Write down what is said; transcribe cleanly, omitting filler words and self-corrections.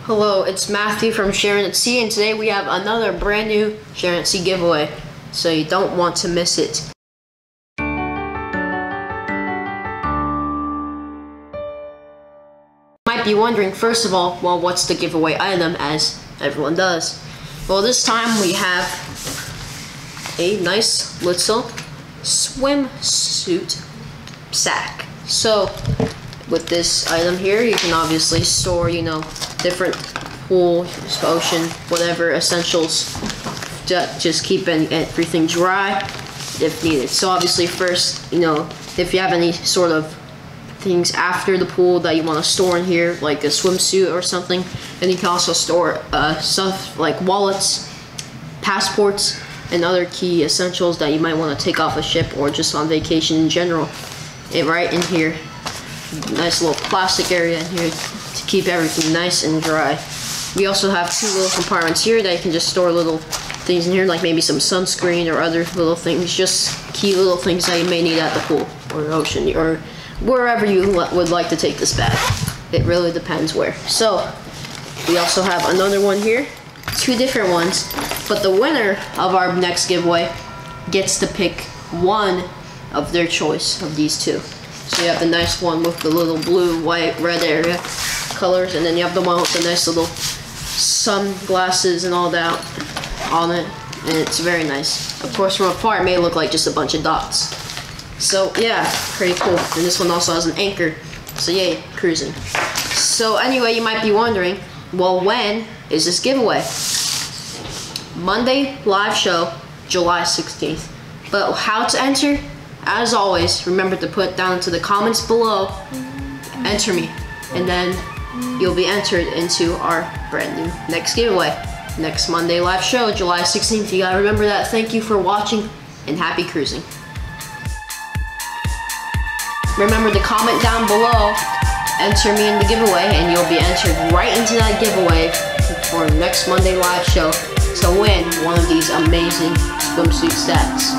Hello, it's Matthew from Sharonatsea, and today we have another brand new Sharonatsea giveaway, so you don't want to miss it. You might be wondering, first of all, well, what's the giveaway item, as everyone does? Well, this time we have a nice little swimsuit sack. So, with this item here, you can obviously store, different pool, ocean, whatever essentials to just keep everything dry if needed. So obviously first, if you have any sort of things after the pool that you want to store in here, like a swimsuit or something, and you can also store stuff like wallets, passports, and other key essentials that you might want to take off a ship or just on vacation in general. Right in here. Nice little plastic area in here to keep everything nice and dry. We also have two little compartments here that you can just store little things in here, like maybe some sunscreen or other little things, just key little things that you may need at the pool or the ocean or wherever you would like to take this bag. It really depends where. So we also have another one here, two different ones, but the winner of our next giveaway gets to pick one of their choice of these two. So you have the nice one with the little blue, white, red area colors, and then you have the one with the nice little sunglasses and all that on it, and it's very nice. Of course, from afar it may look like just a bunch of dots. So yeah, pretty cool. And this one also has an anchor, so yay, cruising. So anyway, you might be wondering, well, when is this giveaway? Monday live show, July 16th. But how to enter? As always, remember to put down into the comments below, enter me, and then you'll be entered into our brand new next giveaway. Next Monday live show, July 16th. You gotta remember that. Thank you for watching, and happy cruising. Remember to comment down below, enter me in the giveaway, and you'll be entered right into that giveaway for next Monday live show to win one of these amazing swimsuit sets.